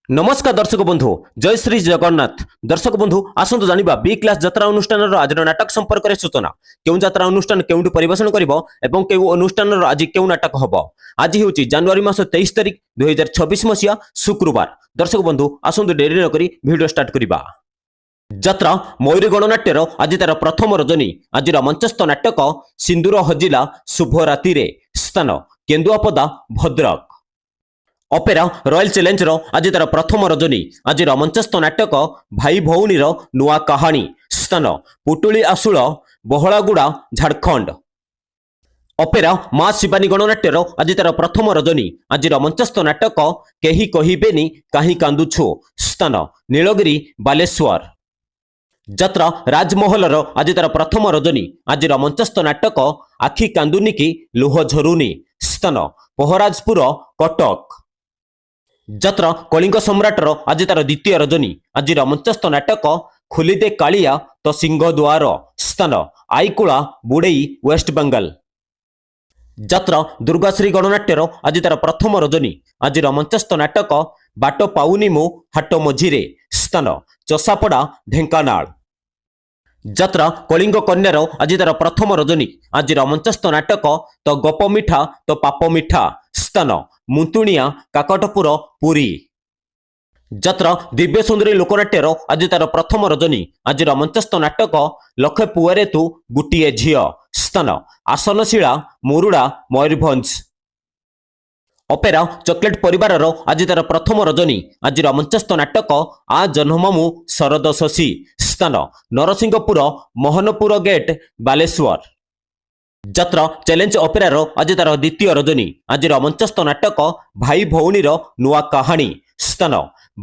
नमस्कार दर्शक बंधु जय श्री जगन्नाथ। दर्शक बंधु आसतु जानिबा बी क्लास यात्रा अनुष्ठान आज नाटक संपर्क में सूचना क्यों यात्रा अनुष्ठान क्यों परिवेशन कर क्यों अनुष्ठान आज क्यों नाटक हम आज हूँ जनवरी मास 23 तारिख 2026 मसीहा शुक्रवार। दर्शक बंधु आसतु डेरी नक भिडियो स्टार्ट करवा। यात्रा मयूरी गणनाट्यर आज तार प्रथम रजनी आज मंचस्थ नाटक सिंदूर हजिला शुभ राति स्थान केन्दुआपदा भद्रक। अपेरा रॉयल चैलेंज आज तार प्रथम रजनी आज मंचस्थ नाटक भाई भौणीर नुआ कहानी स्थान पुटुली आसुल बहलागुड़ा झारखंड। अपेरा माँ शिवानी गणनाट्यर आज तार प्रथम रजनी आज मंचस्थ नाटक केही कहिबेनी काहीं कांदुछु स्थान नीलगिरी बालेश्वर। यात्रा राजमहलर आज तार प्रथम रजनी आज मंचस्थ नाटक आखि कांदुनी की लुह झरुनी स्थान पहराजपुर कटक। यात्रा कलिंग सम्राटर आज तार द्वितीय रजनी आज मंचस्थ नाटक खोलीदे कालिया तो सिंहद्वार स्थान आईकुला बुड़ई वेस्ट बेंगल। यात्रा दुर्गाश्री गणनाट्यर आज तार प्रथम रजनी आज मंचस्थ नाटक बाट पाउनी मु हाट मझिरे स्थान चसापड़ा ढेंकानाल। यात्रा कलिंग कन्यार आज तार प्रथम रजनी आज मंचस्थ नाटक तो गप मिठा तो पाप मिठा स्थान मुंतुणिया काकटपुर पुरी। यात्रा दिव्य सुंदरी लोकनाट्यर आज तार प्रथम रजनी आज मंचस्थ नाटक लखे पुआरे तू गुटीए झियो स्थान आसनशिला मुरुड़ा मयूरभंज। अपेरा चॉकलेट परिवार आज तार प्रथम रजनी आज मंचस्थ नाटक आ जन्ममु शरद शशी स्थान नरसिंहपुर मोहनपुर गेट बालेश्वर। यात्रा चैलेंज अपेरार आज तार द्वितीय रजनी आज मंचस्थ नाटक भाई भौणीर नुआ कहानी स्थान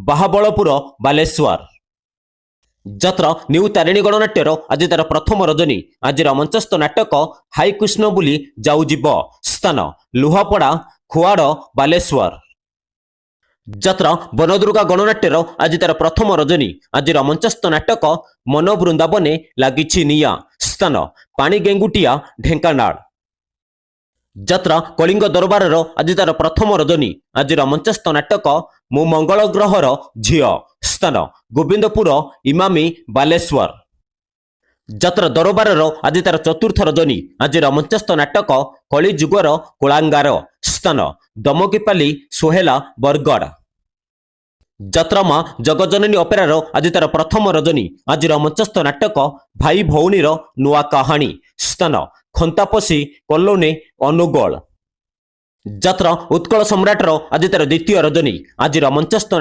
बाहाबलपुर बालेश्वर। यात्रा न्यू तारिणी गणनाट्यर आज तार प्रथम रजनी आज मंचस्थ नाटक हाई कृष्ण बुली जाऊ जीव स्थान लुहापड़ा खुआड़ बालेश्वर। यात्रा बनदुर्गा गणनाट्यर आज तार प्रथम रजनी आज मंचस्थ नाटक मन वृंदावने लागिछि निया स्थान पानी गेंगुटिया ढेंकानाल। यात्रा कलिंग दरबार आज तार प्रथम रजनी आज मंचस्थ नाटक मु मंगल ग्रहर झियो स्थान गोविंदपुर इमामी बालेश्वर। यात्रा दरबार आज तार चतुर्थ रजनी आज मंचस्थ नाटक कली जुगर कोलांगार स्थान दमकीपाली सोहेला बरगड़। यात्रा माँ जगजननी अपेरार आज तार प्रथम रजनी आज मंचस्थ नाटक भाई भौणीर नुआ कहानी स्थान खंतापसी कलोनी अनुगोल। यात्रा उत्कल सम्राटर आज तार द्वितीय रजनी आज मंचस्थ